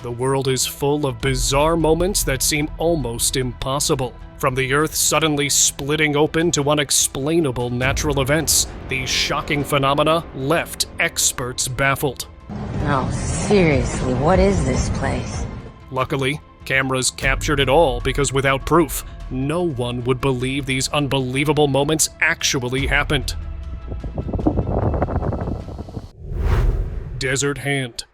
The world is full of bizarre moments that seem almost impossible. From the Earth suddenly splitting open to unexplainable natural events, these shocking phenomena left experts baffled. No, seriously, what is this place? Luckily, cameras captured it all because without proof, no one would believe these unbelievable moments actually happened. Desert Hand.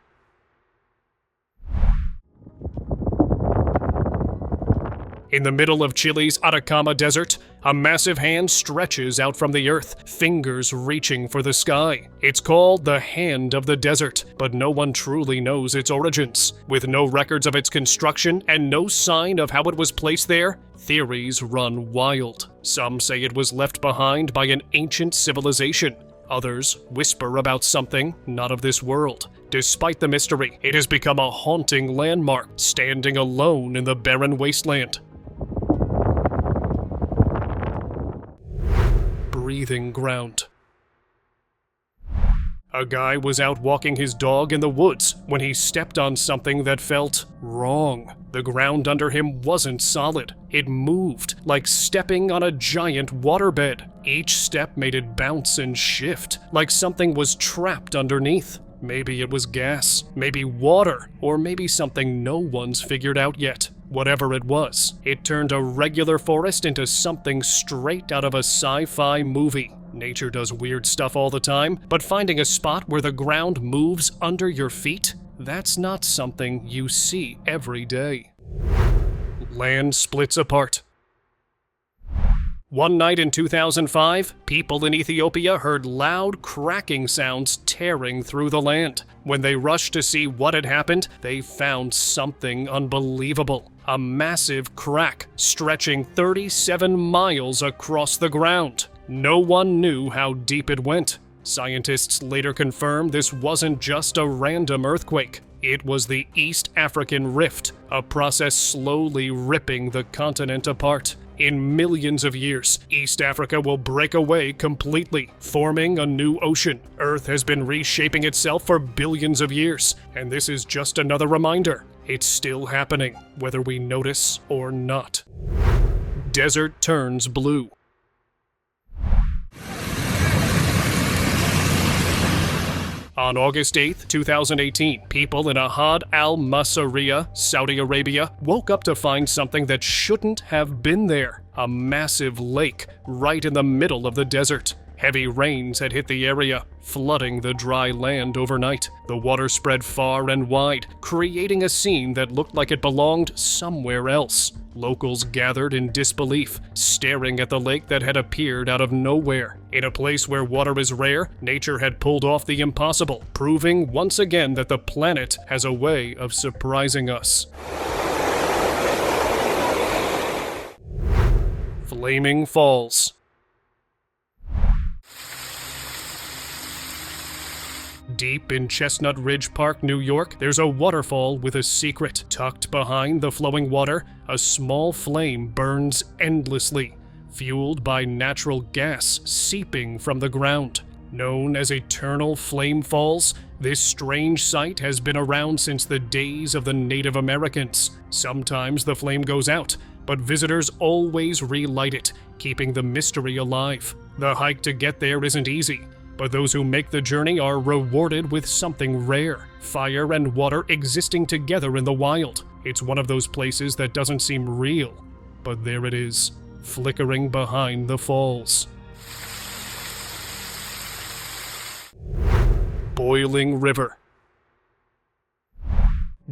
In the middle of Chile's Atacama Desert, a massive hand stretches out from the earth, fingers reaching for the sky. It's called the Hand of the Desert, but no one truly knows its origins. With no records of its construction and no sign of how it was placed there, theories run wild. Some say it was left behind by an ancient civilization. Others whisper about something not of this world. Despite the mystery, it has become a haunting landmark, standing alone in the barren wasteland. Breathing ground. A guy was out walking his dog in the woods when he stepped on something that felt wrong. The ground under him wasn't solid. It moved, like stepping on a giant waterbed. Each step made it bounce and shift, like something was trapped underneath. Maybe it was gas, maybe water, or maybe something no one's figured out yet. Whatever it was, it turned a regular forest into something straight out of a sci-fi movie. Nature does weird stuff all the time, but finding a spot where the ground moves under your feet, that's not something you see every day. Land splits apart. One night in 2005, people in Ethiopia heard loud cracking sounds tearing through the land. When they rushed to see what had happened, they found something unbelievable. A massive crack stretching 37 miles across the ground. No one knew how deep it went. Scientists later confirmed this wasn't just a random earthquake. It was the East African Rift, a process slowly ripping the continent apart. In millions of years, East Africa will break away completely, forming a new ocean. Earth has been reshaping itself for billions of years, and this is just another reminder. It's still happening, whether we notice or not. Desert turns blue. On August 8, 2018, people in Ahad al-Masariya, Saudi Arabia, woke up to find something that shouldn't have been there. A massive lake right in the middle of the desert. Heavy rains had hit the area, flooding the dry land overnight. The water spread far and wide, creating a scene that looked like it belonged somewhere else. Locals gathered in disbelief, staring at the lake that had appeared out of nowhere. In a place where water is rare, nature had pulled off the impossible, proving once again that the planet has a way of surprising us. Flaming Falls. Deep in Chestnut Ridge Park, New York, there's a waterfall with a secret. Tucked behind the flowing water, a small flame burns endlessly, fueled by natural gas seeping from the ground. Known as Eternal Flame Falls, this strange sight has been around since the days of the Native Americans. Sometimes the flame goes out, but visitors always relight it, keeping the mystery alive. The hike to get there isn't easy, but those who make the journey are rewarded with something rare, fire and water existing together in the wild. It's one of those places that doesn't seem real, but there it is, flickering behind the falls. Boiling River.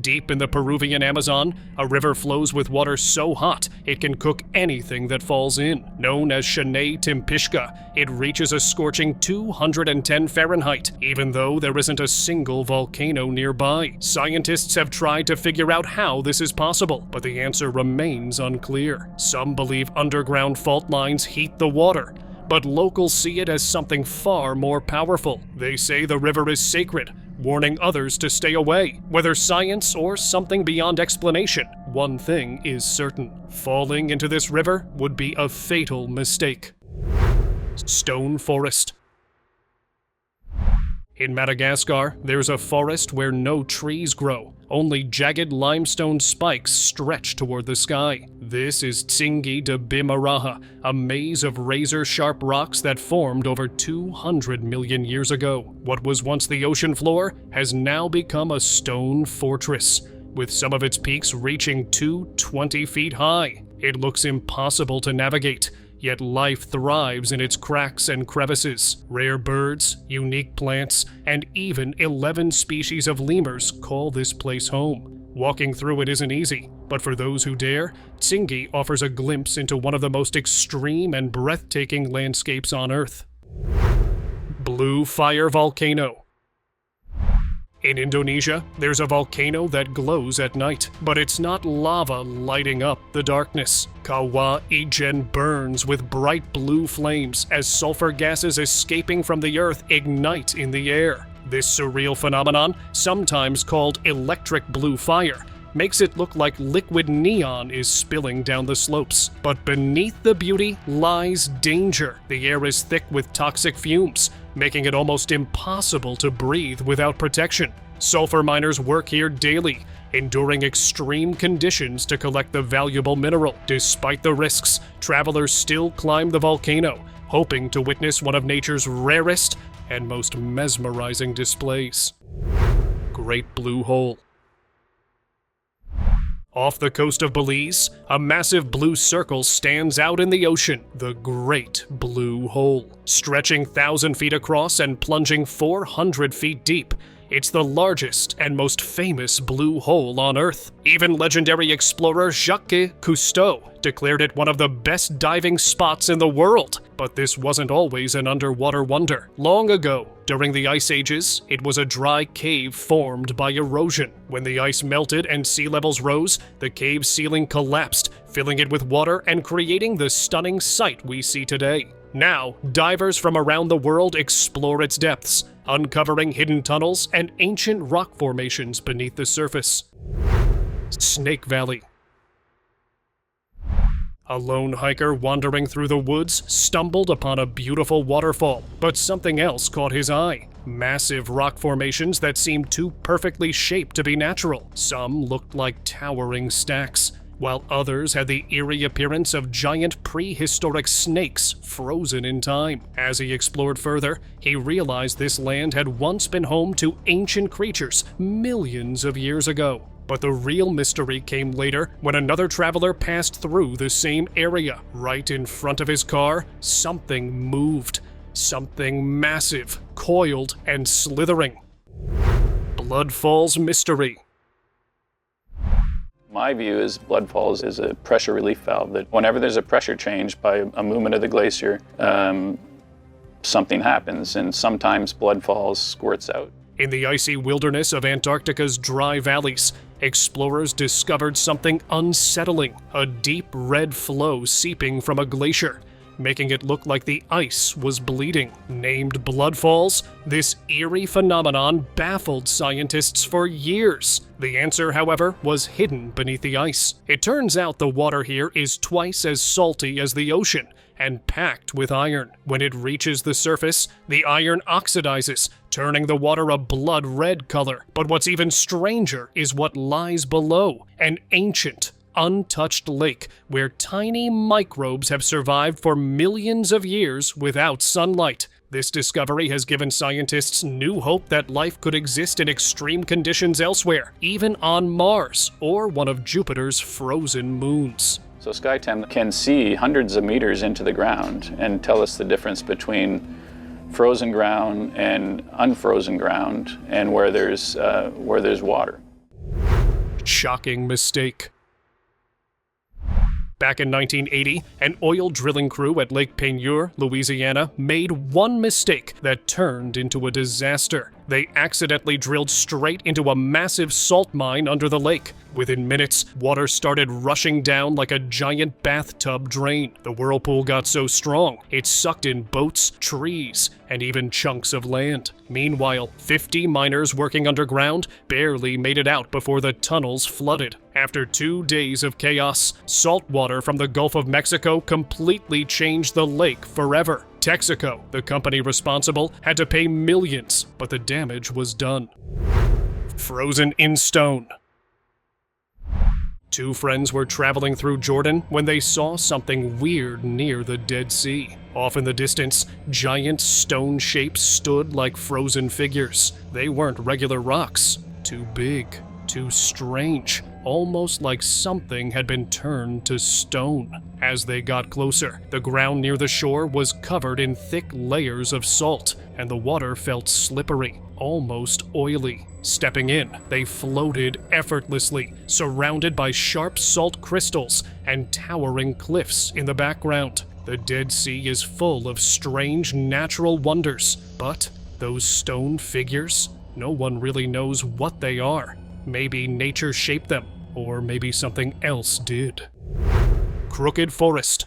Deep in the Peruvian Amazon, a river flows with water so hot it can cook anything that falls in. Known as Shanay Timpishka, it reaches a scorching 210 Fahrenheit, even though there isn't a single volcano nearby. Scientists have tried to figure out how this is possible, but the answer remains unclear. Some believe underground fault lines heat the water, but locals see it as something far more powerful. They say the river is sacred, warning others to stay away. Whether science or something beyond explanation, one thing is certain. Falling into this river would be a fatal mistake. Stone Forest. In Madagascar, there's a forest where no trees grow. Only jagged limestone spikes stretch toward the sky. This is Tsingy de Bimaraha, a maze of razor-sharp rocks that formed over 200 million years ago. What was once the ocean floor has now become a stone fortress, with some of its peaks reaching 220 feet high. It looks impossible to navigate, yet life thrives in its cracks and crevices. Rare birds, unique plants, and even 11 species of lemurs call this place home. Walking through it isn't easy, but for those who dare, Tsingy offers a glimpse into one of the most extreme and breathtaking landscapes on Earth. Blue Fire Volcano. In Indonesia, there's a volcano that glows at night, but it's not lava lighting up the darkness. Kawah Ijen burns with bright blue flames as sulfur gases escaping from the earth ignite in the air. This surreal phenomenon, sometimes called electric blue fire, makes it look like liquid neon is spilling down the slopes. But beneath the beauty lies danger. The air is thick with toxic fumes, making it almost impossible to breathe without protection. Sulfur miners work here daily, enduring extreme conditions to collect the valuable mineral. Despite the risks, travelers still climb the volcano, hoping to witness one of nature's rarest and most mesmerizing displays. Great Blue Hole. Off the coast of Belize, a massive blue circle stands out in the ocean, the Great Blue Hole. Stretching 1,000 feet across and plunging 400 feet deep, it's the largest and most famous blue hole on Earth. Even legendary explorer Jacques Cousteau declared it one of the best diving spots in the world. But this wasn't always an underwater wonder. Long ago, during the Ice Ages, it was a dry cave formed by erosion. When the ice melted and sea levels rose, the cave ceiling collapsed, filling it with water and creating the stunning sight we see today. Now, divers from around the world explore its depths, uncovering hidden tunnels and ancient rock formations beneath the surface. Snake Valley. A lone hiker wandering through the woods stumbled upon a beautiful waterfall, but something else caught his eye. Massive rock formations that seemed too perfectly shaped to be natural. Some looked like towering stacks, while others had the eerie appearance of giant prehistoric snakes frozen in time. As he explored further, he realized this land had once been home to ancient creatures millions of years ago. But the real mystery came later when another traveler passed through the same area. Right in front of his car, something moved. Something massive, coiled, and slithering. Blood Falls Mystery. My view is blood falls is a pressure relief valve that whenever there's a pressure change by a movement of the glacier, something happens, and sometimes blood falls squirts out. In the icy wilderness of Antarctica's dry valleys, explorers discovered something unsettling, a deep red flow seeping from a glacier, making it look like the ice was bleeding. Named blood falls, this eerie phenomenon baffled scientists for years. The answer, however, was hidden beneath the ice. It turns out the water here is twice as salty as the ocean and packed with iron. When it reaches the surface, the iron oxidizes, turning the water a blood red color. But what's even stranger is what lies below, an ancient, untouched lake where tiny microbes have survived for millions of years without sunlight. This discovery has given scientists new hope that life could exist in extreme conditions elsewhere, even on Mars or one of Jupiter's frozen moons. So SkyTem can see hundreds of meters into the ground and tell us the difference between frozen ground and unfrozen ground and where there's water. Shocking mistake. Back in 1980, an oil drilling crew at Lake Peigneur, Louisiana, made one mistake that turned into a disaster. They accidentally drilled straight into a massive salt mine under the lake. Within minutes, water started rushing down like a giant bathtub drain. The whirlpool got so strong, it sucked in boats, trees, and even chunks of land. Meanwhile, 50 miners working underground barely made it out before the tunnels flooded. After 2 days of chaos, salt water from the Gulf of Mexico completely changed the lake forever. Texaco, the company responsible, had to pay millions, but the damage was done. Frozen in stone. Two friends were traveling through Jordan when they saw something weird near the Dead Sea. Off in the distance, giant stone shapes stood like frozen figures. They weren't regular rocks. Too big, too strange, almost like something had been turned to stone. As they got closer, the ground near the shore was covered in thick layers of salt, and the water felt slippery, almost oily. Stepping in, they floated effortlessly, surrounded by sharp salt crystals and towering cliffs in the background. The Dead Sea is full of strange natural wonders, but those stone figures, no one really knows what they are. Maybe nature shaped them, or maybe something else did. Crooked Forest.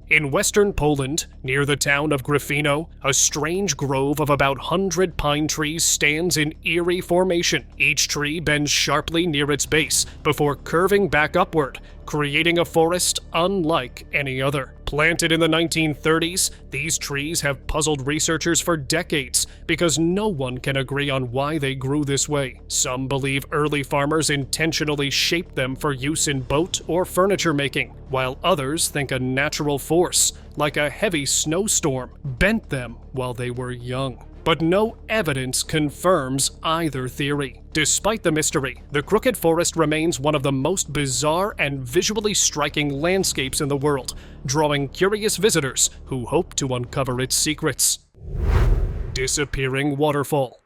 In western Poland, near the town of Gryfino, a strange grove of about 100 pine trees stands in eerie formation. Each tree bends sharply near its base before curving back upward, creating a forest unlike any other. Planted in the 1930s, these trees have puzzled researchers for decades because no one can agree on why they grew this way. Some believe early farmers intentionally shaped them for use in boat or furniture making, while others think a natural force, like a heavy snowstorm, bent them while they were young. But no evidence confirms either theory. Despite the mystery, the Crooked Forest remains one of the most bizarre and visually striking landscapes in the world, drawing curious visitors who hope to uncover its secrets. Disappearing Waterfall.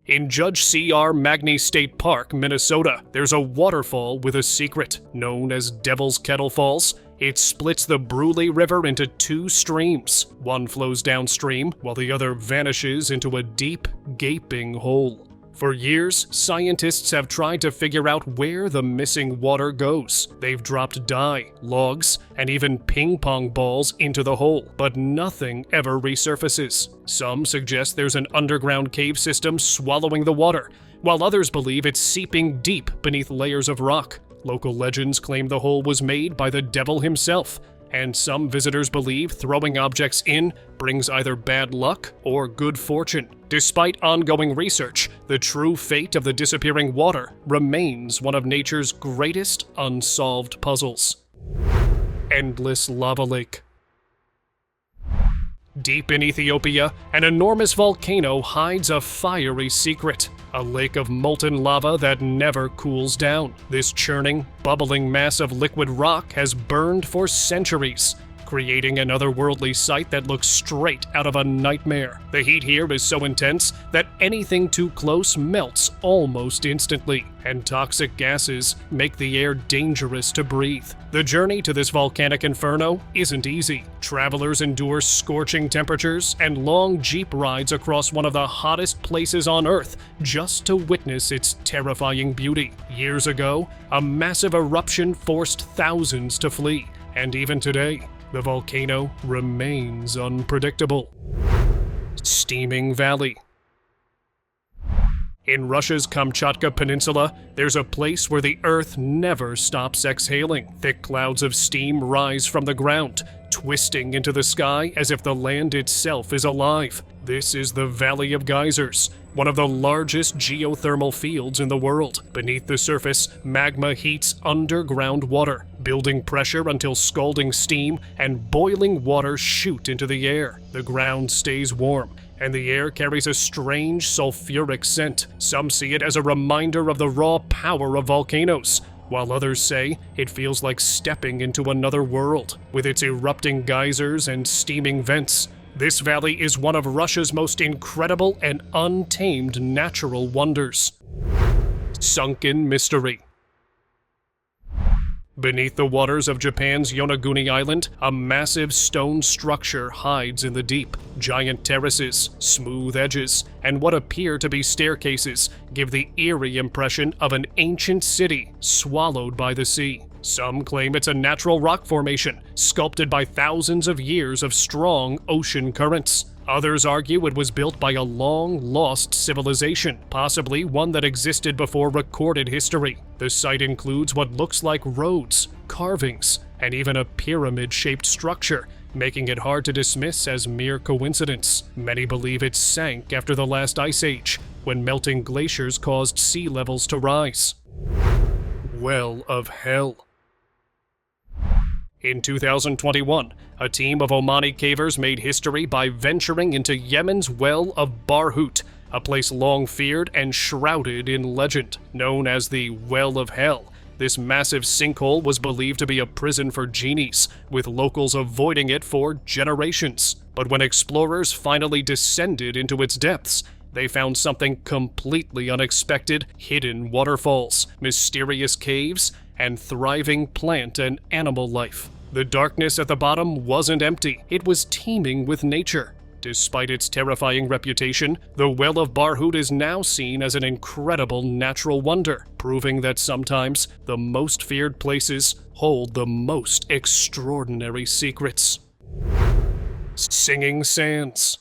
In Judge C.R. Magny State Park, Minnesota, there's a waterfall with a secret. Known as Devil's Kettle Falls, it splits the Brule River into two streams. One flows downstream, while the other vanishes into a deep, gaping hole. For years, scientists have tried to figure out where the missing water goes. They've dropped dye, logs, and even ping-pong balls into the hole, but nothing ever resurfaces. Some suggest there's an underground cave system swallowing the water, while others believe it's seeping deep beneath layers of rock. Local legends claim the hole was made by the devil himself, and some visitors believe throwing objects in brings either bad luck or good fortune. Despite ongoing research, the true fate of the disappearing water remains one of nature's greatest unsolved puzzles. Endless Lava Lake. Deep in Ethiopia, an enormous volcano hides a fiery secret. A lake of molten lava that never cools down. This churning, bubbling mass of liquid rock has burned for centuries, creating an otherworldly sight that looks straight out of a nightmare. The heat here is so intense that anything too close melts almost instantly, and toxic gases make the air dangerous to breathe. The journey to this volcanic inferno isn't easy. Travelers endure scorching temperatures and long jeep rides across one of the hottest places on Earth just to witness its terrifying beauty. Years ago, a massive eruption forced thousands to flee, and even today, the volcano remains unpredictable. Steaming Valley. In Russia's Kamchatka Peninsula, there's a place where the Earth never stops exhaling. Thick clouds of steam rise from the ground, twisting into the sky as if the land itself is alive. This is the Valley of Geysers, one of the largest geothermal fields in the world. Beneath the surface, magma heats underground water, building pressure until scalding steam and boiling water shoot into the air. The ground stays warm, and the air carries a strange sulfuric scent. Some see it as a reminder of the raw power of volcanoes, while others say it feels like stepping into another world. With its erupting geysers and steaming vents, this valley is one of Russia's most incredible and untamed natural wonders. Sunken Mystery. Beneath the waters of Japan's Yonaguni Island, a massive stone structure hides in the deep. Giant terraces, smooth edges, and what appear to be staircases give the eerie impression of an ancient city swallowed by the sea. Some claim it's a natural rock formation, sculpted by thousands of years of strong ocean currents. Others argue it was built by a long-lost civilization, possibly one that existed before recorded history. The site includes what looks like roads, carvings, and even a pyramid-shaped structure, making it hard to dismiss as mere coincidence. Many believe it sank after the last ice age, when melting glaciers caused sea levels to rise. Well of Hell. In 2021, a team of Omani cavers made history by venturing into Yemen's Well of Barhout, a place long feared and shrouded in legend. Known as the Well of Hell, this massive sinkhole was believed to be a prison for genies, with locals avoiding it for generations. But when explorers finally descended into its depths, they found something completely unexpected: hidden waterfalls, mysterious caves, and thriving plant and animal life. The darkness at the bottom wasn't empty, it was teeming with nature. Despite its terrifying reputation, the Well of Barhout is now seen as an incredible natural wonder, proving that sometimes the most feared places hold the most extraordinary secrets. Singing Sands.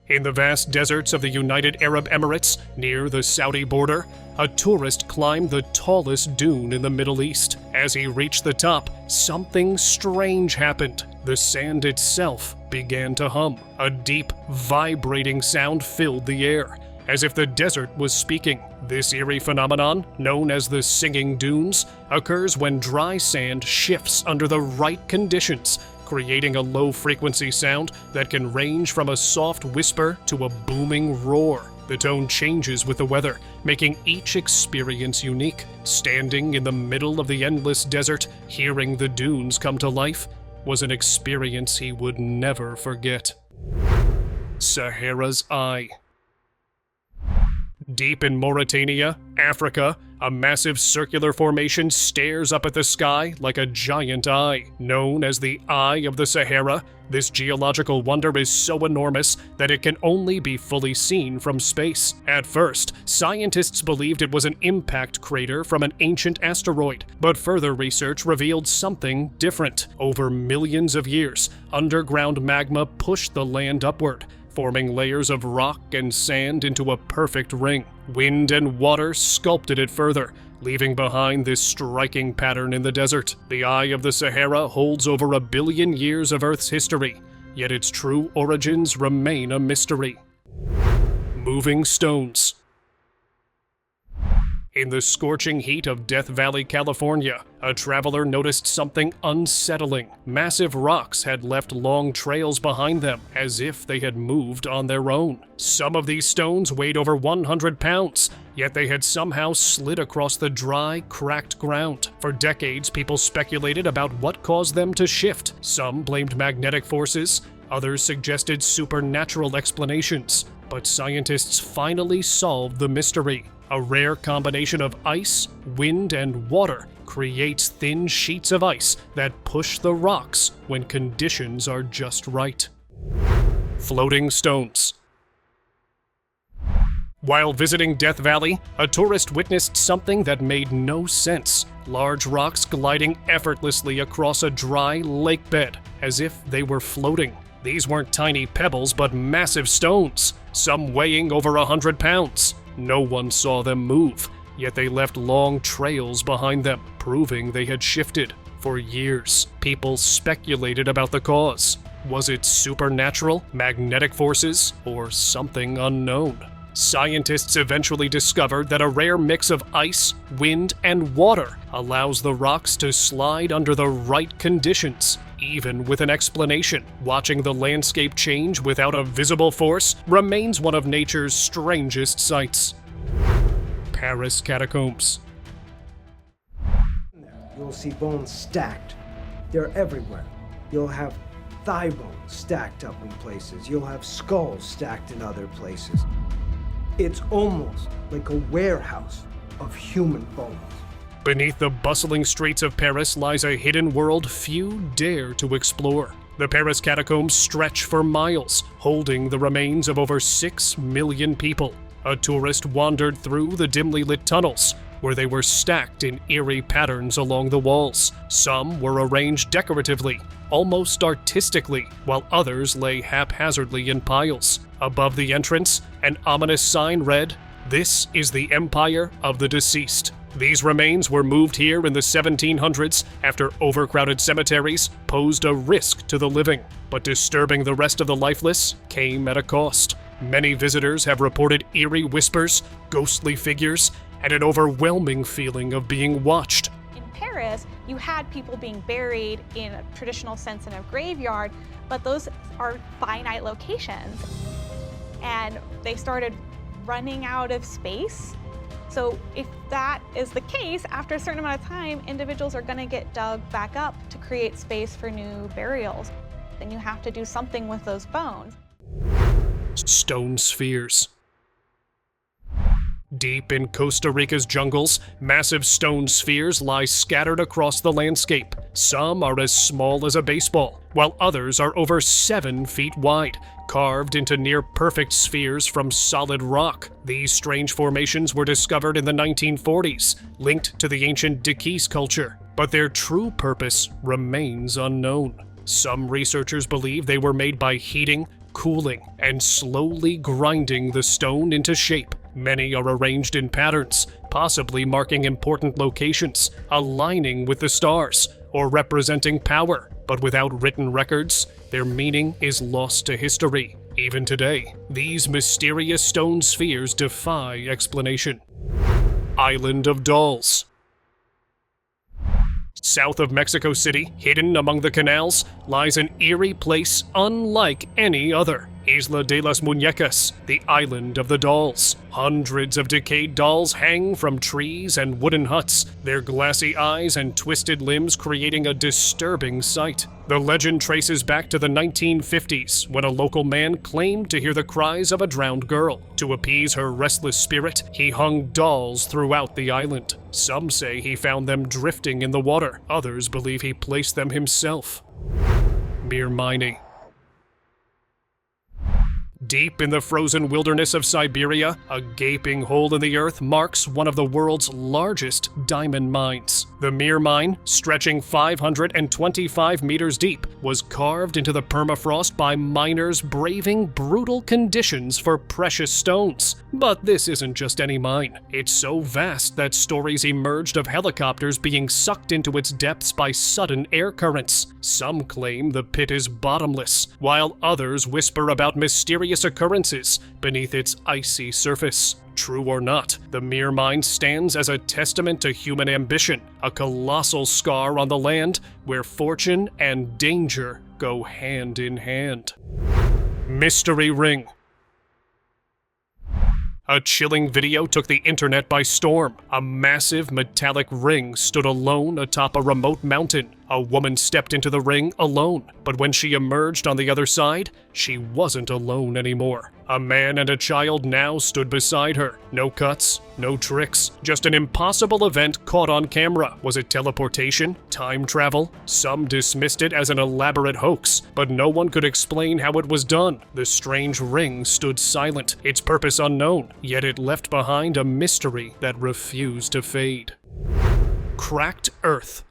In the vast deserts of the United Arab Emirates, near the Saudi border, a tourist climbed the tallest dune in the Middle East. As he reached the top, something strange happened. The sand itself began to hum. A deep, vibrating sound filled the air, as if the desert was speaking. This eerie phenomenon, known as the singing dunes, occurs when dry sand shifts under the right conditions, creating a low-frequency sound that can range from a soft whisper to a booming roar. The tone changes with the weather, making each experience unique. Standing in the middle of the endless desert, hearing the dunes come to life, was an experience he would never forget. Sahara's Eye. Deep in Mauritania, Africa, a massive circular formation stares up at the sky like a giant eye. Known as the Eye of the Sahara, this geological wonder is so enormous that it can only be fully seen from space. At first, scientists believed it was an impact crater from an ancient asteroid, but further research revealed something different. Over millions of years, underground magma pushed the land upward, forming layers of rock and sand into a perfect ring. Wind and water sculpted it further, leaving behind this striking pattern in the desert. The Eye of the Sahara holds over 1 billion years of Earth's history, yet its true origins remain a mystery. Moving stones. In the scorching heat of Death Valley, California, a traveler noticed something unsettling. Massive rocks had left long trails behind them, as if they had moved on their own. Some of these stones weighed over 100 pounds, yet they had somehow slid across the dry, cracked ground. For decades, people speculated about what caused them to shift. Some blamed magnetic forces, others suggested supernatural explanations. But scientists finally solved the mystery. A rare combination of ice, wind, and water creates thin sheets of ice that push the rocks when conditions are just right. Floating stones. While visiting Death Valley, a tourist witnessed something that made no sense. Large rocks gliding effortlessly across a dry lake bed, as if they were floating. These weren't tiny pebbles, but massive stones, some weighing over 100 pounds. No one saw them move, yet they left long trails behind them, proving they had shifted. For years, people speculated about the cause. Was it supernatural, magnetic forces, or something unknown? Scientists eventually discovered that a rare mix of ice, wind, and water allows the rocks to slide under the right conditions. Even with an explanation, watching the landscape change without a visible force remains one of nature's strangest sights. Paris Catacombs. You'll see bones stacked. They're everywhere. You'll have thigh bones stacked up in places. You'll have skulls stacked in other places. It's almost like a warehouse of human bones. Beneath the bustling streets of Paris lies a hidden world few dare to explore. The Paris catacombs stretch for miles, holding the remains of over 6 million people. A tourist wandered through the dimly lit tunnels, where they were stacked in eerie patterns along the walls. Some were arranged decoratively, almost artistically, while others lay haphazardly in piles. Above the entrance, an ominous sign read, "This is the Empire of the Deceased." These remains were moved here in the 1700s after overcrowded cemeteries posed a risk to the living, but disturbing the rest of the lifeless came at a cost. Many visitors have reported eerie whispers, ghostly figures, and an overwhelming feeling of being watched. In Paris, you had people being buried in a traditional sense in a graveyard, but those are finite locations. And they started running out of space. So if that is the case, after a certain amount of time, individuals are going to get dug back up to create space for new burials. Then you have to do something with those bones. Stone spheres. Deep in Costa Rica's jungles, massive stone spheres lie scattered across the landscape. Some are as small as a baseball, while others are over 7 feet wide, carved into near-perfect spheres from solid rock. These strange formations were discovered in the 1940s, linked to the ancient Dikis culture, but their true purpose remains unknown. Some researchers believe they were made by heating, cooling, and slowly grinding the stone into shape. Many are arranged in patterns, possibly marking important locations, aligning with the stars, or representing power. But without written records, their meaning is lost to history. Even today, these mysterious stone spheres defy explanation. Island of Dolls. South of Mexico City, hidden among the canals, lies an eerie place unlike any other. Isla de las Muñecas, the Island of the Dolls. Hundreds of decayed dolls hang from trees and wooden huts, their glassy eyes and twisted limbs creating a disturbing sight. The legend traces back to the 1950s, when a local man claimed to hear the cries of a drowned girl. To appease her restless spirit, he hung dolls throughout the island. Some say he found them drifting in the water. Others believe he placed them himself. Mirmini. Deep in the frozen wilderness of Siberia, a gaping hole in the earth marks one of the world's largest diamond mines. The Mir mine, stretching 525 meters deep, was carved into the permafrost by miners braving brutal conditions for precious stones. But this isn't just any mine. It's so vast that stories emerged of helicopters being sucked into its depths by sudden air currents. Some claim the pit is bottomless, while others whisper about mysterious occurrences beneath its icy surface. True or not, the Mir mine stands as a testament to human ambition, a colossal scar on the land where fortune and danger go hand in hand. Mystery Ring. A chilling video took the internet by storm. A massive metallic ring stood alone atop a remote mountain. A woman stepped into the ring alone, but when she emerged on the other side, she wasn't alone anymore. A man and a child now stood beside her. No cuts, no tricks, just an impossible event caught on camera. Was it teleportation? Time travel? Some dismissed it as an elaborate hoax, but no one could explain how it was done. The strange ring stood silent, its purpose unknown, yet it left behind a mystery that refused to fade. Cracked Earth.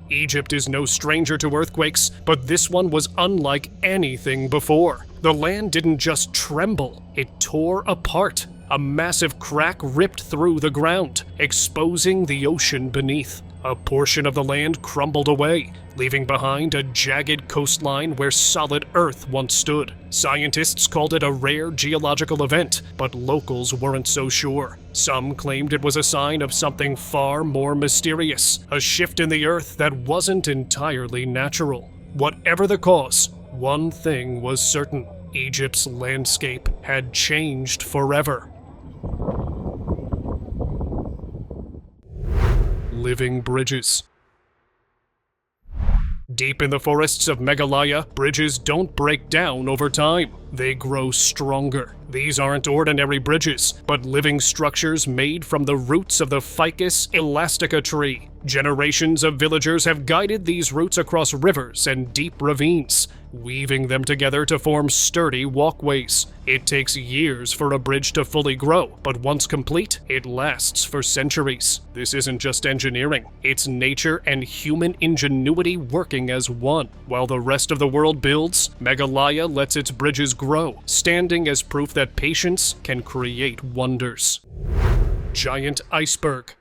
Egypt is no stranger to earthquakes, but this one was unlike anything before. The land didn't just tremble, it tore apart. A massive crack ripped through the ground, exposing the ocean beneath. A portion of the land crumbled away, leaving behind a jagged coastline where solid earth once stood. Scientists called it a rare geological event, but locals weren't so sure. Some claimed it was a sign of something far more mysterious, a shift in the earth that wasn't entirely natural. Whatever the cause, one thing was certain: Egypt's landscape had changed forever. Living bridges. Deep in the forests of Meghalaya, bridges don't break down over time. They grow stronger. These aren't ordinary bridges, but living structures made from the roots of the Ficus elastica tree. Generations of villagers have guided these roots across rivers and deep ravines, weaving them together to form sturdy walkways. It takes years for a bridge to fully grow, but once complete, it lasts for centuries. This isn't just engineering, it's nature and human ingenuity working as one. While the rest of the world builds, Meghalaya lets its bridges grow, standing as proof that patience can create wonders. Giant iceberg.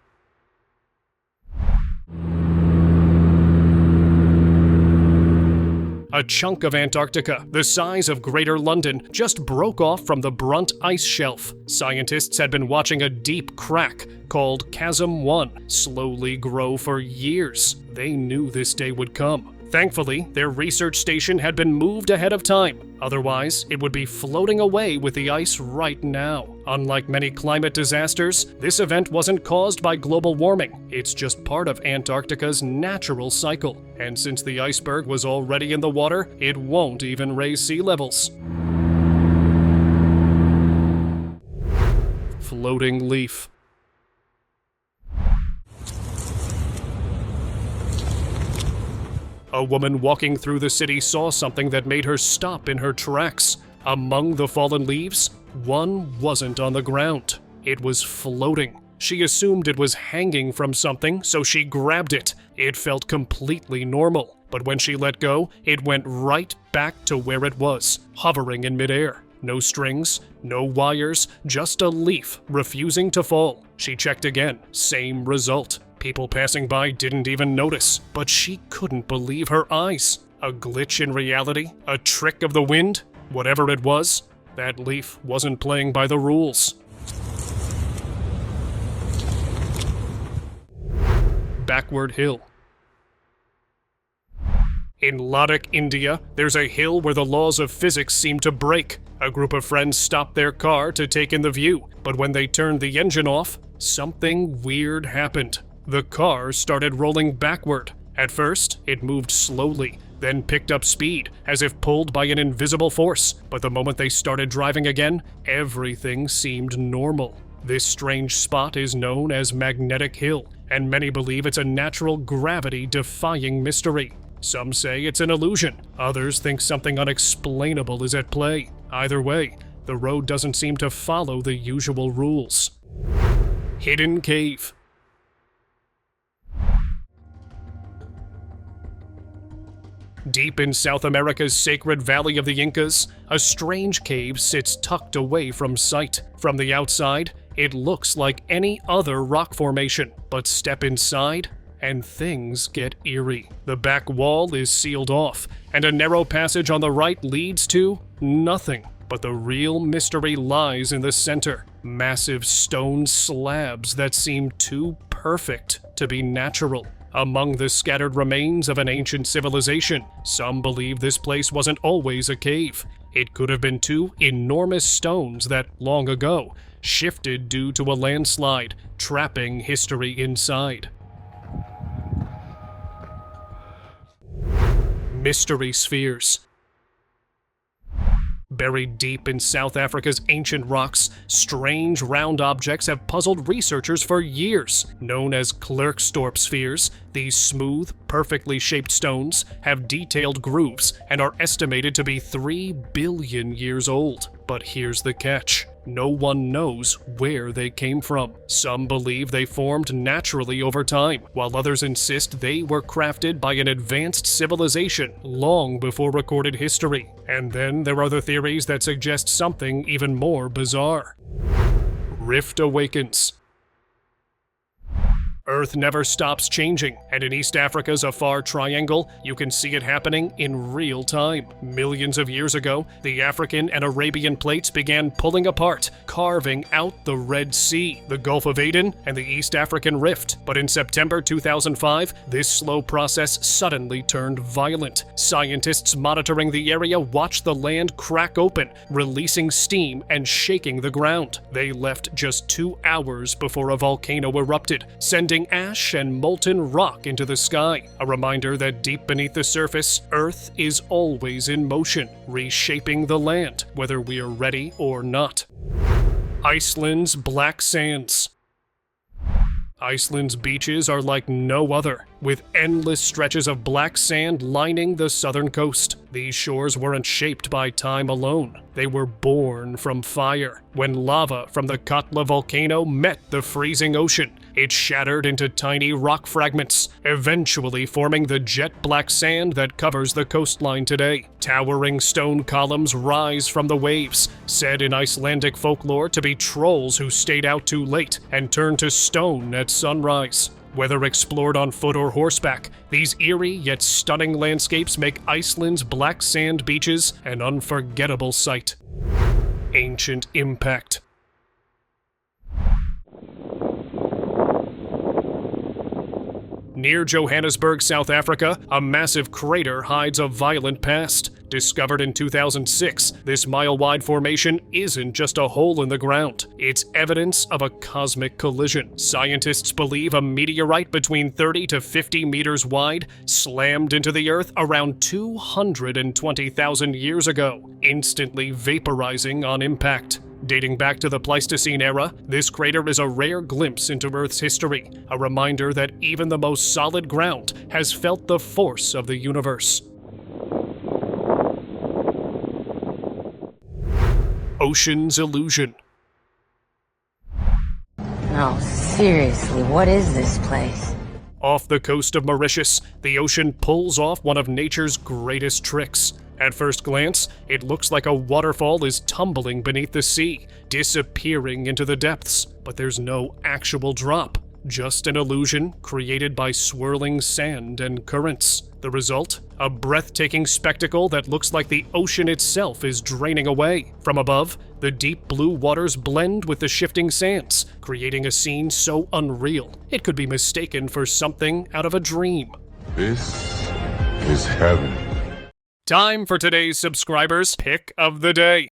A chunk of Antarctica, the size of Greater London, just broke off from the Brunt ice shelf. Scientists had been watching a deep crack, called Chasm 1, slowly grow for years. They knew this day would come. Thankfully, their research station had been moved ahead of time. Otherwise, it would be floating away with the ice right now. Unlike many climate disasters, this event wasn't caused by global warming. It's just part of Antarctica's natural cycle. And since the iceberg was already in the water, it won't even raise sea levels. Floating leaf. A woman walking through the city saw something that made her stop in her tracks. Among the fallen leaves, one wasn't on the ground. It was floating. She assumed it was hanging from something, so she grabbed it. It felt completely normal, but when she let go, it went right back to where it was, hovering in midair. No strings, no wires, just a leaf refusing to fall. She checked again, same result. People passing by didn't even notice, but she couldn't believe her eyes. A glitch in reality? A trick of the wind? Whatever it was, that leaf wasn't playing by the rules. Backward hill. In Ladakh, India, there's a hill where the laws of physics seem to break. A group of friends stopped their car to take in the view, but when they turned the engine off, something weird happened. The car started rolling backward. At first, it moved slowly, then picked up speed, as if pulled by an invisible force. But the moment they started driving again, everything seemed normal. This strange spot is known as Magnetic Hill, and many believe it's a natural gravity-defying mystery. Some say it's an illusion, others think something unexplainable is at play. Either way, the road doesn't seem to follow the usual rules. Hidden cave. Deep in South America's sacred Valley of the Incas, a strange cave sits tucked away from sight. From the outside, it looks like any other rock formation, but step inside, and things get eerie. The back wall is sealed off, and a narrow passage on the right leads to nothing. But the real mystery lies in the center. Massive stone slabs that seem too perfect to be natural. Among the scattered remains of an ancient civilization, some believe this place wasn't always a cave. It could have been two enormous stones that, long ago, shifted due to a landslide, trapping history inside. Mystery spheres. Buried deep in South Africa's ancient rocks, strange round objects have puzzled researchers for years. Known as Klerksdorp spheres, these smooth, perfectly shaped stones have detailed grooves and are estimated to be 3 billion years old. But here's the catch. No one knows where they came from. Some believe they formed naturally over time, while others insist they were crafted by an advanced civilization long before recorded history. And then there are the theories that suggest something even more bizarre. Rift awakens. Earth never stops changing, and in East Africa's Afar Triangle, you can see it happening in real time. Millions of years ago, the African and Arabian plates began pulling apart, carving out the Red Sea, the Gulf of Aden, and the East African Rift. But in September 2005, this slow process suddenly turned violent. Scientists monitoring the area watched the land crack open, releasing steam and shaking the ground. They left just 2 hours before a volcano erupted, sending ash and molten rock into the sky, a reminder that deep beneath the surface, Earth is always in motion, reshaping the land, whether we are ready or not. Iceland's black sands. Iceland's beaches are like no other. with endless stretches of black sand lining the southern coast. These shores weren't shaped by time alone. They were born from fire. When lava from the Katla volcano met the freezing ocean, it shattered into tiny rock fragments, eventually forming the jet black sand that covers the coastline today. Towering stone columns rise from the waves, said in Icelandic folklore to be trolls who stayed out too late and turned to stone at sunrise. Whether explored on foot or horseback, these eerie yet stunning landscapes make Iceland's black sand beaches an unforgettable sight. Ancient impact. Near Johannesburg, South Africa, a massive crater hides a violent past. Discovered in 2006, this mile-wide formation isn't just a hole in the ground. It's evidence of a cosmic collision. Scientists believe a meteorite between 30 to 50 meters wide slammed into the Earth around 220,000 years ago, instantly vaporizing on impact. Dating back to the Pleistocene era, this crater is a rare glimpse into Earth's history, a reminder that even the most solid ground has felt the force of the universe. Ocean's illusion. No, seriously, what is this place? Off the coast of Mauritius, the ocean pulls off one of nature's greatest tricks. At first glance, it looks like a waterfall is tumbling beneath the sea, disappearing into the depths, but there's no actual drop, just an illusion created by swirling sand and currents. The result? A breathtaking spectacle that looks like the ocean itself is draining away. From above, the deep blue waters blend with the shifting sands, creating a scene so unreal, it could be mistaken for something out of a dream. This is heaven. Time for today's subscribers' pick of the day.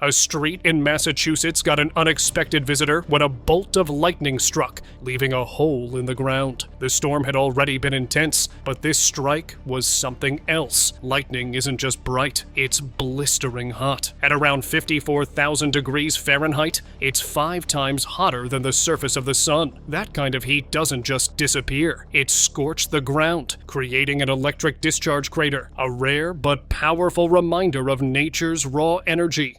A street in Massachusetts got an unexpected visitor when a bolt of lightning struck, leaving a hole in the ground. The storm had already been intense, but this strike was something else. Lightning isn't just bright, it's blistering hot. At around 54,000 degrees Fahrenheit, it's 5 times hotter than the surface of the sun. That kind of heat doesn't just disappear, it scorched the ground, creating an electric discharge crater, a rare but powerful reminder of nature's raw energy.